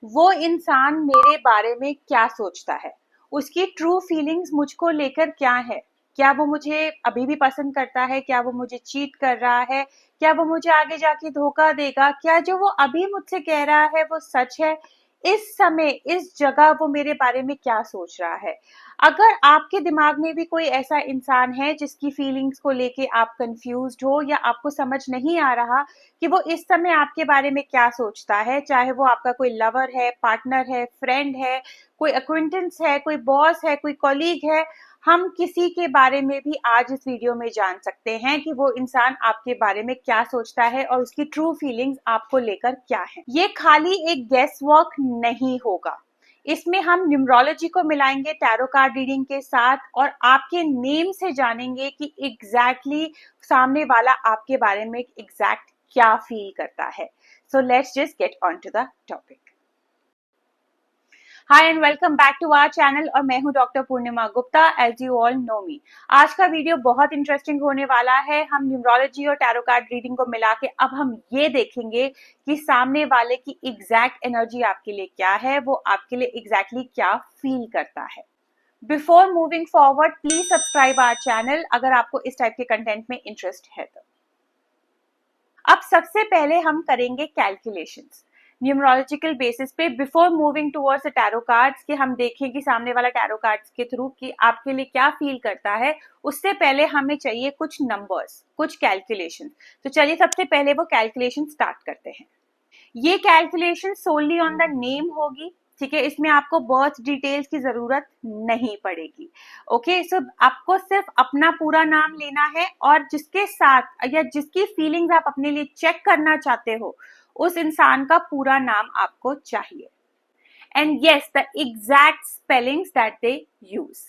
वो इंसान मेरे बारे में क्या सोचता है, उसकी ट्रू फीलिंग्स मुझको लेकर क्या है। क्या वो मुझे अभी भी पसंद करता है, क्या वो मुझे चीट कर रहा है, क्या वो मुझे आगे जाके धोखा देगा, क्या जो वो अभी मुझसे कह रहा है वो सच है। इस समय इस जगह वो मेरे बारे में क्या सोच रहा है। अगर आपके दिमाग में भी कोई ऐसा इंसान है जिसकी फीलिंग्स को लेके आप कंफ्यूज्ड हो या आपको समझ नहीं आ रहा कि वो इस समय आपके बारे में क्या सोचता है, चाहे वो आपका कोई लवर है, पार्टनर है, फ्रेंड है, कोई अक्विंटेंस है, कोई बॉस है, कोई कॉलीग है, हम किसी के बारे में भी आज इस वीडियो में जान सकते हैं कि वो इंसान आपके बारे में क्या सोचता है और उसकी ट्रू फीलिंग्स आपको लेकर क्या है। ये खाली एक गेस वर्क नहीं होगा, इसमें हम न्यूमरोलॉजी को मिलाएंगे टैरो कार्ड रीडिंग के साथ और आपके नेम से जानेंगे कि एग्जैक्टली सामने वाला आपके बारे में एग्जैक्ट क्या फील करता है। So let's just get on to the topic. Hi and welcome back to our channel और मैं हूं doctor Purnima Gupta, as you all know me. आज का वीडियो बहुत इंटरेस्टिंग होने वाला है। हम न्यूमरोलॉजी और टैरो कार्ड रीडिंग को मिला के अब हम ये देखेंगे कि सामने वाले की एग्जैक्ट एनर्जी आपके लिए क्या है, वो आपके लिए एग्जैक्टली क्या फील करता है। Before moving forward please subscribe our channel अगर आपको इस टाइप के कंटेंट में इंटरेस्ट है तो। अब सबसे पहले हम करेंगे कैलकुलेशंस न्यूमरोलॉजिकल बेसिस पे before moving towards the tarot cards, कि हम देखें कि सामने वाला टैरो कार्ड्स के थ्रू कि आपके लिए क्या फील करता है। उससे पहले हमें चाहिए कुछ नंबर्स, कुछ कैलकुलेशन। तो चलिए सबसे पहले वो कैलकुलेशन स्टार्ट करते हैं। ये कैलकुलेशन सोनली ऑन द नेम होगी, ठीक है। इसमें आपको बर्थ डिटेल्स की जरूरत नहीं पड़ेगी। ओके, सो आपको सिर्फ अपना पूरा नाम लेना है और जिसके साथ या जिसकी फीलिंग्स आप अपने लिए चेक करना चाहते हो उस इंसान का पूरा नाम आपको चाहिए। And yes, the exact spellings that they use.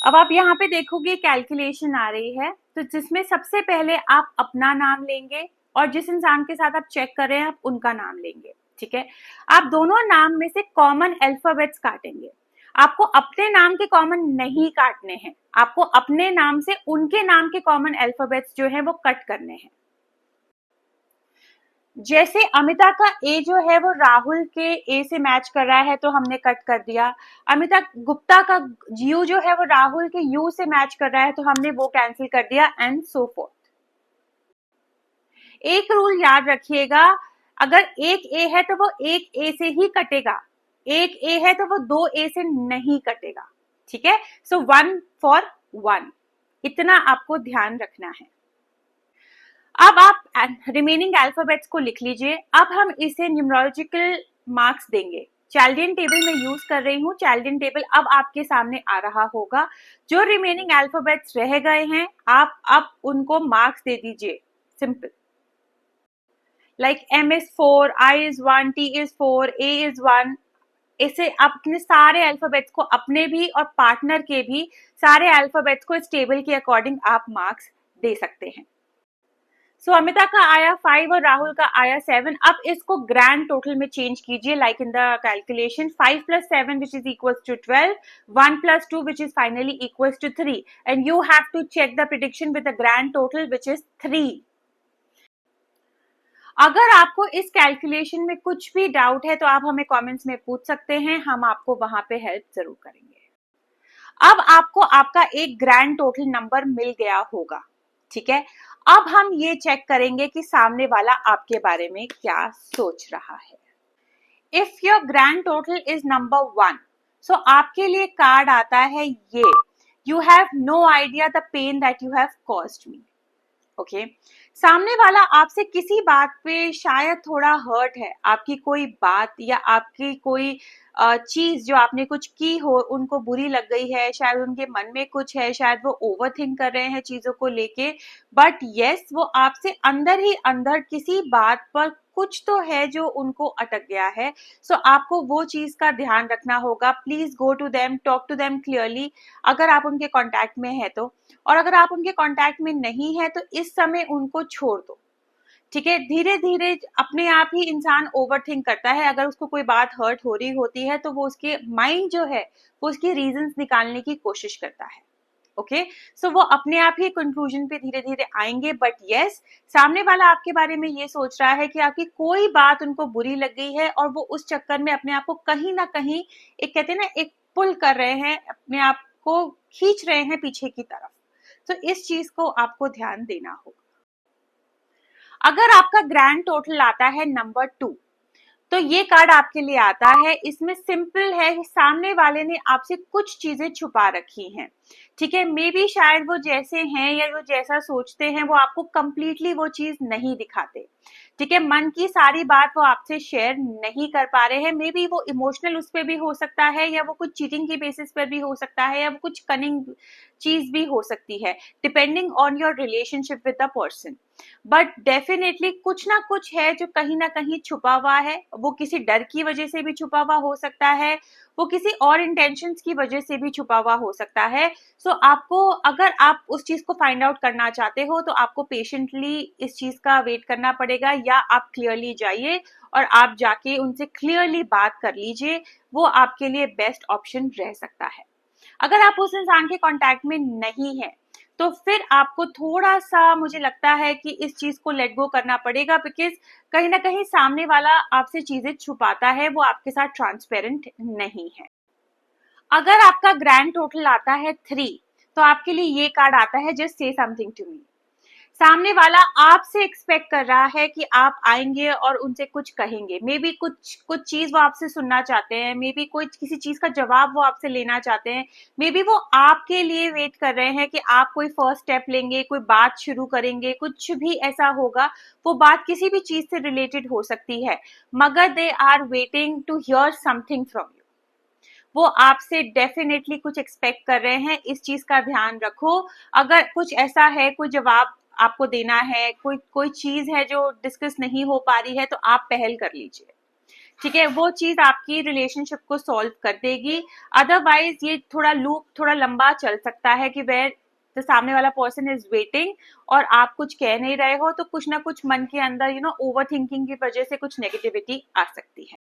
अब आप यहाँ पे देखोगे कैलकुलेशन आ रही है, तो जिसमें सबसे पहले आप अपना नाम लेंगे और जिस इंसान के साथ आप चेक कर रहे हैं आप उनका नाम लेंगे, ठीक है। आप दोनों नाम में से कॉमन अल्फाबेट्स काटेंगे। आपको अपने नाम के कॉमन नहीं काटने हैं, आपको अपने नाम से उनके नाम के कॉमन अल्फाबेट्स जो है वो कट करने हैं। जैसे अमिता का ए जो है वो राहुल के ए से मैच कर रहा है तो हमने कट कर दिया। अमिता गुप्ता का यू जो है वो राहुल के यू से मैच कर रहा है तो हमने वो कैंसिल कर दिया, एंड सो फोर्थ। एक रूल याद रखिएगा, अगर एक ए है तो वो एक ए से ही कटेगा, एक ए है तो वो दो ए से नहीं कटेगा, ठीक है। सो 1 फॉर 1, इतना आपको ध्यान रखना है। अब आप रिमेनिंग अल्फाबेट्स को लिख लीजिए। अब हम इसे न्यूमरोलॉजिकल मार्क्स देंगे। चैल्डियन टेबल में यूज कर रही हूँ। चैल्डियन टेबल अब आपके सामने आ रहा होगा। जो रिमेनिंग अल्फाबेट्स रह गए हैं आप अब उनको मार्क्स दे दीजिए, simple. Like M is 4, I is 1, T is 4, A is 1। इसे आप अपने सारे अल्फाबेट्स को, अपने भी और पार्टनर के भी सारे अल्फाबेट्स को इस टेबल के अकॉर्डिंग आप मार्क्स दे सकते हैं। सो अमिता का आया 5 और राहुल का आया 7। अब इसको ग्रैंड टोटल में चेंज कीजिए, like in the calculation 5 + 7 which is equal to 12, 1 + 2 which is finally equal to 3, and you have to check the prediction with the grand total which is 3। अगर आपको इस कैलकुलेशन में कुछ भी डाउट है तो आप हमें कमेंट्स में पूछ सकते हैं, हम आपको वहां पे हेल्प जरूर करेंगे। अब आपको आपका एक ग्रैंड टोटल नंबर मिल गया होगा, ठीक है। अब हम ये चेक करेंगे कि सामने वाला आपके बारे में क्या सोच रहा है। If your grand total is number 1, so आपके लिए कार्ड आता है ये, you have no idea the pain that you have caused me. Okay, सामने वाला आपसे किसी बात पे शायद थोड़ा हर्ट है, आपकी कोई बात या आपकी कोई चीज जो आपने कुछ की हो उनको बुरी लग गई है, शायद उनके मन में कुछ है, शायद वो ओवर थिंक कर रहे हैं चीजों को लेके। बट यस, वो आपसे अंदर ही अंदर किसी बात पर कुछ तो है जो उनको अटक गया है। सो आपको वो चीज का ध्यान रखना होगा। Please go to them, talk to them clearly अगर आप उनके कांटेक्ट में है तो, और अगर आप उनके कांटेक्ट में नहीं है तो इस समय उनको छोड़ दो, ठीक है। धीरे धीरे अपने आप ही इंसान ओवर थिंक करता है। अगर उसको कोई बात हर्ट हो रही होती है तो वो उसके माइंड जो है वो उसकी रीजंस निकालने की कोशिश करता है। ओके सो वो अपने आप ही कंक्लूजन पे धीरे धीरे आएंगे, बट यस सामने वाला आपके बारे में ये सोच रहा है कि आपकी कोई बात उनको बुरी लग गई है और वो उस चक्कर में अपने आप को कहीं ना कहीं एक कहते हैं ना एक पुल कर रहे हैं, अपने आप को खींच रहे हैं पीछे की तरफ। तो इस चीज को आपको ध्यान देना होगा। अगर आपका ग्रैंड टोटल आता है नंबर 2, तो ये कार्ड आपके लिए आता है, इसमें सिंपल है कि सामने वाले ने आपसे कुछ चीजें छुपा रखी हैं, ठीक है। मे बी शायद वो जैसे हैं या वो जैसा सोचते हैं वो आपको कंप्लीटली वो चीज नहीं दिखाते, ठीक है। मन की सारी बात वो आपसे शेयर नहीं कर पा रहे हैं, मे बी वो इमोशनल उस पर भी हो सकता है, या वो कुछ चीटिंग की बेसिस पर भी हो सकता है, या वो कुछ कनिंग चीज भी हो सकती है, depending on your relationship with the person. But definitely कुछ ना कुछ है जो कहीं ना कहीं छुपा हुआ है, वो किसी डर की वजह से भी छुपा हुआ हो सकता है, वो किसी और इंटेंशंस की वजह से भी छुपा हुआ हो सकता है। सो आपको अगर आप उस चीज को फाइंड आउट करना चाहते हो तो आपको पेशेंटली इस चीज का वेट करना पड़ेगा, या आप क्लियरली जाइए और आप जाके उनसे क्लियरली बात कर लीजिए, वो आपके लिए बेस्ट ऑप्शन रह सकता है। अगर आप उस इंसान के कांटेक्ट में नहीं है तो फिर आपको थोड़ा सा मुझे लगता है कि इस चीज को लेट गो करना पड़ेगा, बिकॉज कहीं ना कहीं सामने वाला आपसे चीजें छुपाता है, वो आपके साथ ट्रांसपेरेंट नहीं है। अगर आपका ग्रैंड टोटल आता है 3, तो आपके लिए ये कार्ड आता है just say something to me. सामने वाला आपसे एक्सपेक्ट कर रहा है कि आप आएंगे और उनसे कुछ कहेंगे, मे बी कुछ कुछ चीज वो आपसे सुनना चाहते हैं, मे बी कोई किसी चीज का जवाब वो आपसे लेना चाहते हैं, मे बी वो आपके लिए वेट कर रहे हैं कि आप कोई फर्स्ट स्टेप लेंगे, कोई बात शुरू करेंगे, कुछ भी ऐसा होगा, वो बात किसी भी चीज से रिलेटेड हो सकती है, मगर they are waiting to hear something from you. वो आपसे डेफिनेटली कुछ एक्सपेक्ट कर रहे हैं, इस चीज का ध्यान रखो। अगर कुछ ऐसा है, कोई जवाब आपको देना है, कोई कोई चीज है जो डिस्कस नहीं हो पा रही है, तो आप पहल कर लीजिए, ठीक है। वो चीज आपकी रिलेशनशिप को सॉल्व कर देगी। अदरवाइज ये थोड़ा लूप थोड़ा लंबा चल सकता है कि वेयर द सामने वाला पर्सन इज वेटिंग और आप कुछ कह नहीं रहे हो, तो कुछ ना कुछ मन के अंदर ओवर थिंकिंग की वजह से कुछ नेगेटिविटी आ सकती है।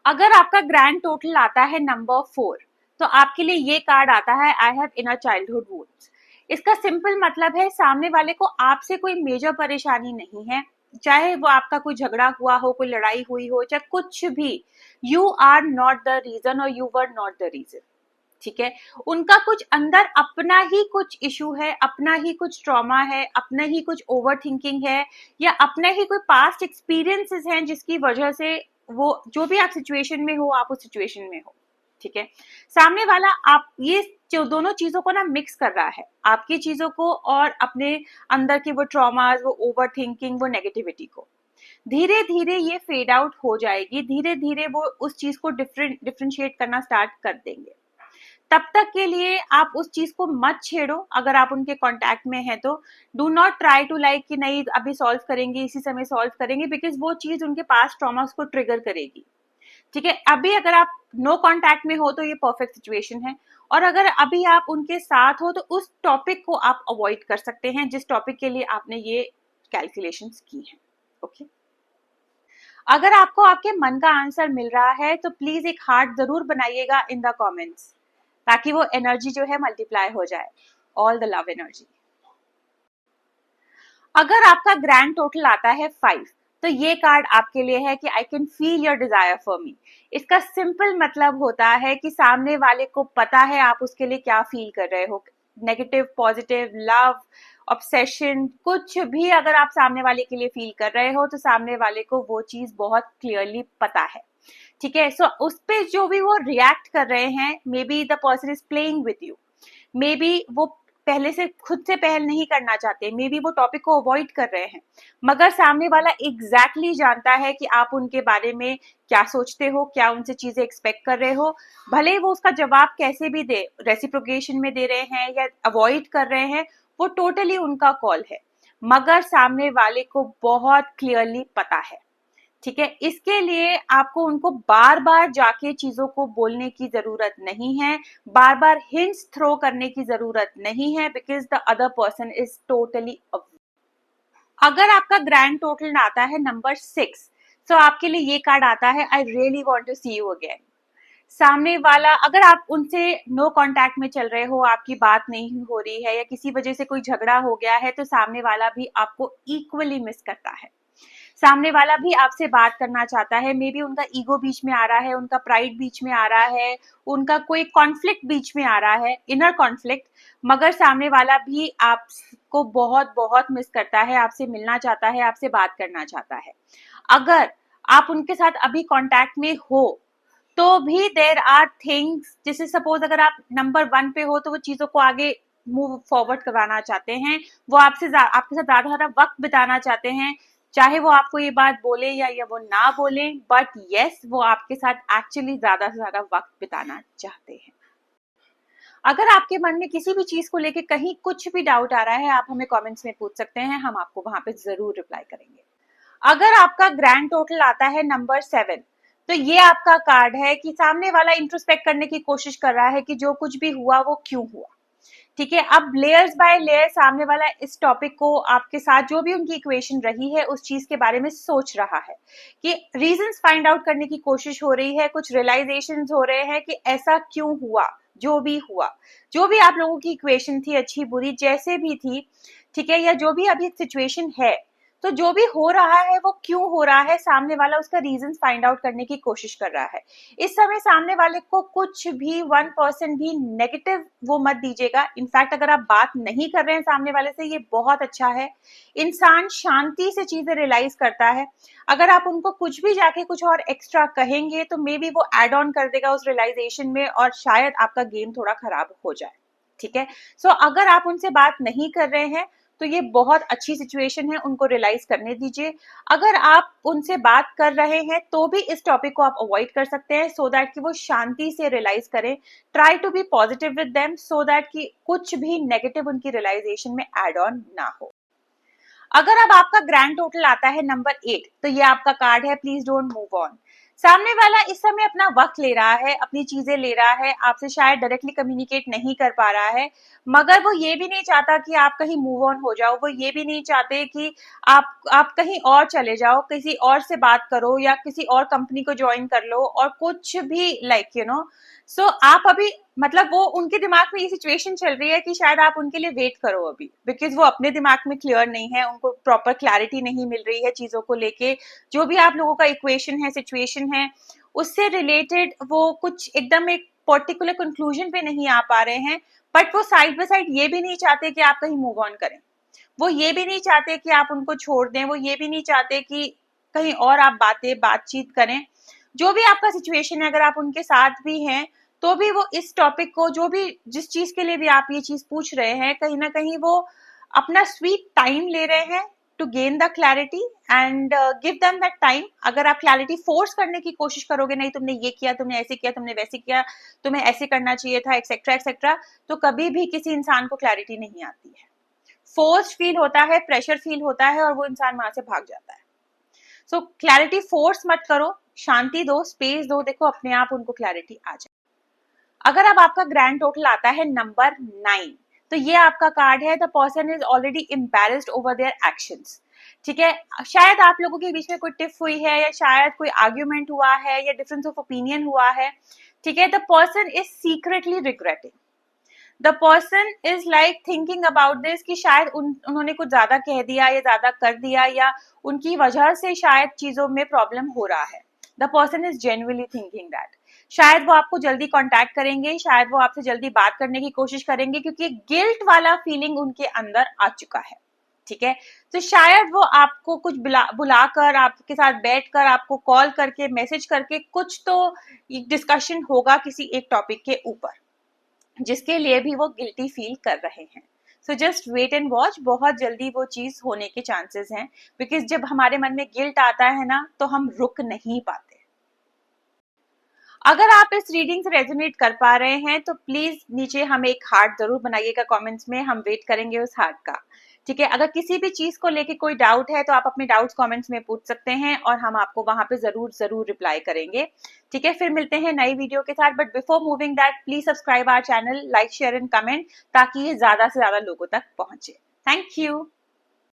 अगर आपका ग्रैंड टोटल आता है नंबर 4, तो आपके लिए ये कार्ड आता है I have inner childhood wounds. इसका सिंपल मतलब है सामने वाले को आपसे कोई मेजर परेशानी नहीं है, चाहे वो आपका कोई झगड़ा हुआ हो, कोई लड़ाई हुई हो, चाहे कुछ भी, you are not the reason और you were not the reason, ठीक है। उनका कुछ अंदर अपना ही कुछ इशू है, अपना ही कुछ ट्रॉमा है, अपना ही कुछ ओवर थिंकिंग है, या अपना ही कोई पास्ट एक्सपीरियंसेस हैं जिसकी वजह से वो जो भी आप सिचुएशन में हो, आप उस सिचुएशन में हो, ठीक है। सामने वाला आप ये जो दोनों चीजों को ना मिक्स कर रहा है, आपकी चीजों को और अपने अंदर की वो ट्रॉमास, वो ओवर थिंकिंग, वो नेगेटिविटी को। धीरे धीरे ये फेड आउट हो जाएगी, धीरे धीरे वो उस चीज को डिफरेंशिएट करना स्टार्ट कर देंगे। तब तक के लिए आप उस चीज को मत छेड़ो। अगर आप उनके कांटेक्ट में हैं तो do not try to like कि नहीं अभी सॉल्व करेंगे, इसी समय सॉल्व करेंगे, बिकॉज वो चीज उनके पास ट्रॉमास को ट्रिगर करेगी, ठीक है। अभी अगर आप नो कांटेक्ट में हो तो ये परफेक्ट सिचुएशन है, और अगर अभी आप उनके साथ हो तो उस टॉपिक को आप अवॉइड कर सकते हैं जिस टॉपिक के लिए आपने ये कैलकुलेशंस की हैं, ओके। अगर आपको आपके मन का आंसर मिल रहा है तो प्लीज एक हार्ट जरूर बनाइएगा इन द कमेंट्स, ताकि वो एनर्जी जो है मल्टीप्लाई हो जाए, ऑल द लव एनर्जी। अगर आपका ग्रैंड टोटल आता है 5, तो ये कार्ड आपके लिए है कि I can feel your desire for me. इसका सिंपल मतलब होता है कि सामने वाले को पता है आप उसके लिए क्या फील कर रहे हो, नेगेटिव, पॉजिटिव, लव, ऑब्सेशन, कुछ भी अगर आप सामने वाले के लिए फील कर रहे हो तो सामने वाले को वो चीज बहुत क्लियरली पता है, ठीक है। सो उस पे जो भी वो रिएक्ट कर रहे हैं, may be the person is playing with you, may be वो पहले से खुद से पहल नहीं करना चाहते, मे बी वो टॉपिक को अवॉइड कर रहे हैं, मगर सामने वाला एग्जैक्टली जानता है कि आप उनके बारे में क्या सोचते हो, क्या उनसे चीजें एक्सपेक्ट कर रहे हो। भले वो उसका जवाब कैसे भी दे, रेसिप्रोकेशन में दे रहे हैं या अवॉइड कर रहे हैं, वो टोटली उनका कॉल है, मगर सामने वाले को बहुत क्लियरली पता है, ठीक है। इसके लिए आपको उनको बार बार जाके चीजों को बोलने की जरूरत नहीं है, बार बार हिंट्स थ्रो करने की जरूरत नहीं है, because the other person is totally. अगर आपका ग्रैंड टोटल आता है नंबर 6, तो आपके लिए ये कार्ड आता है I really want to see you again. सामने वाला, अगर आप उनसे नो कांटेक्ट में चल रहे हो, आपकी बात नहीं हो रही है या किसी वजह से कोई झगड़ा हो गया है, तो सामने वाला भी आपको इक्वली मिस करता है। सामने वाला भी आपसे बात करना चाहता है, मे बी उनका ईगो बीच में आ रहा है, उनका प्राइड बीच में आ रहा है, उनका कोई कॉन्फ्लिक्ट बीच में आ रहा है, इनर कॉन्फ्लिक्ट, मगर सामने वाला भी आपको बहुत बहुत मिस करता है, आपसे मिलना चाहता है, आपसे बात करना चाहता है। अगर आप उनके साथ अभी कांटेक्ट में हो तो भी देर आर थिंग्स, जैसे सपोज अगर आप नंबर 1 पे हो तो वो चीजों को आगे मूव फॉरवर्ड करवाना चाहते हैं, वो आपके साथ ज्यादा वक्त बिताना चाहते हैं, चाहे वो आपको ये बात बोले या वो ना बोले, बट यस वो आपके साथ एक्चुअली ज्यादा से ज्यादा वक्त बिताना चाहते हैं। अगर आपके मन में किसी भी चीज को लेके कहीं कुछ भी डाउट आ रहा है, आप हमें कमेंट्स में पूछ सकते हैं, हम आपको वहां पे जरूर रिप्लाई करेंगे। अगर आपका ग्रैंड टोटल आता है नंबर 7, तो ये आपका कार्ड है कि सामने वाला इंट्रोस्पेक्ट करने की कोशिश कर रहा है कि जो कुछ भी हुआ वो क्यों हुआ। ठीक है, अब लेयर्स बाय लेयर सामने वाला इस टॉपिक को आपके साथ जो भी उनकी इक्वेशन रही है उस चीज के बारे में सोच रहा है, कि रीजंस फाइंड आउट करने की कोशिश हो रही है, कुछ रियलाइजेशंस हो रहे हैं कि ऐसा क्यों हुआ, जो भी हुआ, जो भी आप लोगों की इक्वेशन थी, अच्छी बुरी जैसे भी थी, ठीक है, या जो भी अभी सिचुएशन है, तो जो भी हो रहा है वो क्यों हो रहा है, सामने वाला उसका रीजन फाइंड आउट करने की कोशिश कर रहा है। इस समय सामने वाले को कुछ भी 1% भी नेगेटिव वो मत दीजिएगा। इनफैक्ट अगर आप बात नहीं कर रहे हैं सामने वाले से, ये बहुत अच्छा है। इंसान शांति से चीजें रियलाइज करता है। अगर आप उनको कुछ भी जाके कुछ और एक्स्ट्रा कहेंगे तो मे बी वो एड ऑन कर देगा उस रियलाइजेशन में और शायद आपका गेम थोड़ा खराब हो जाए। ठीक है, सो अगर आप उनसे बात नहीं कर रहे हैं तो ये बहुत अच्छी सिचुएशन है, उनको रियलाइज करने दीजिए। अगर आप उनसे बात कर रहे हैं तो भी इस टॉपिक को आप अवॉइड कर सकते हैं, सो दैट कि वो शांति से रियलाइज करें। Try to be positive with them, so that कि कुछ भी नेगेटिव उनकी रियलाइजेशन में एड ऑन ना हो। अगर अब आपका ग्रैंड टोटल आता है नंबर 8, तो ये आपका कार्ड है प्लीज डोंट मूव ऑन। सामने वाला इस समय अपना वक्त ले रहा है, अपनी चीजें ले रहा है, आपसे शायद डायरेक्टली कम्युनिकेट नहीं कर पा रहा है, मगर वो ये भी नहीं चाहता कि आप कहीं मूव ऑन हो जाओ, वो ये भी नहीं चाहते कि आप कहीं और चले जाओ, किसी और से बात करो या किसी और कंपनी को ज्वाइन कर लो और कुछ भी लाइक यू नो। सो आप अभी, मतलब वो उनके दिमाग में ये सिचुएशन चल रही है कि शायद आप उनके लिए वेट करो अभी, बिकॉज वो अपने दिमाग में क्लियर नहीं है, उनको प्रॉपर क्लैरिटी नहीं मिल रही है चीजों को लेके। जो भी आप लोगों का इक्वेशन है, सिचुएशन है, उससे रिलेटेड वो कुछ एकदम एक पर्टिकुलर कंक्लूजन पे नहीं आ पा रहे हैं। बट वो साइड बाय साइड ये भी नहीं चाहते कि आप कहीं मूव ऑन करें, वो ये भी नहीं चाहते कि आप उनको छोड़ दें, वो ये भी नहीं चाहते कि कहीं और आप बातचीत करें। जो भी आपका सिचुएशन है, अगर आप उनके साथ भी हैं तो भी वो इस टॉपिक को, जो भी जिस चीज के लिए भी आप ये चीज पूछ रहे हैं, कहीं ना कहीं वो अपना स्वीट टाइम ले रहे हैं to gain the clarity and give them that time. अगर आप क्लैरिटी फोर्स करने की कोशिश करोगे, नहीं तुमने ये किया, तुमने ऐसे किया, तुमने वैसे किया, तुम्हें ऐसे करना चाहिए था, एक्सेट्रा एक्सेट्रा, तो कभी भी किसी इंसान को क्लैरिटी नहीं आती है। फोर्स फील होता है, प्रेशर फील होता है और वो इंसान वहां से भाग जाता है। सो क्लैरिटी फोर्स मत करो, शांति दो, स्पेस दो, देखो अपने आप उनको क्लैरिटी आ जाए। अगर अब आपका ग्रैंड टोटल आता है नंबर 9, तो ये आपका कार्ड है the person is already embarrassed over their actions. ठीक है, शायद आप लोगों के बीच में कोई टिफ हुई है या शायद कोई आर्ग्यूमेंट हुआ है या डिफरेंस ऑफ ओपिनियन हुआ है। ठीक है, the person is secretly regretting, the person is like thinking about this कि शायद उन्होंने कुछ ज्यादा कह दिया या ज्यादा कर दिया या उनकी वजह से शायद चीजों में प्रॉब्लम हो रहा है। The person is genuinely thinking that. शायद वो आपको जल्दी कांटेक्ट करेंगे, शायद वो आपसे जल्दी बात करने की कोशिश करेंगे, क्योंकि गिल्ट वाला फीलिंग उनके अंदर आ चुका है। ठीक है, तो शायद वो आपको कुछ बुलाकर, आपके साथ बैठकर, आपको कॉल करके, मैसेज करके कुछ तो डिस्कशन होगा किसी एक टॉपिक के ऊपर, जिसके लिए भी वो गिल्टी फील कर रहे हैं। So just wait and watch, बहुत जल्दी वो चीज होने के चांसेस हैं, बिकॉज जब हमारे मन में गिल्ट आता है ना तो हम रुक नहीं पाते। अगर आप इस रीडिंग से रेजोनेट कर पा रहे हैं तो प्लीज नीचे हमें एक हार्ट जरूर बनाइएगा कमेंट्स में, हम वेट करेंगे उस हार्ट का। ठीक है, अगर किसी भी चीज को लेके कोई डाउट है तो आप अपने डाउट्स कमेंट्स में पूछ सकते हैं और हम आपको वहां पे जरूर रिप्लाई करेंगे। ठीक है, फिर मिलते हैं नई वीडियो के साथ, but before moving that please subscribe our channel, like share and comment, ताकि ये ज्यादा से ज्यादा लोगों तक पहुंचे। Thank you.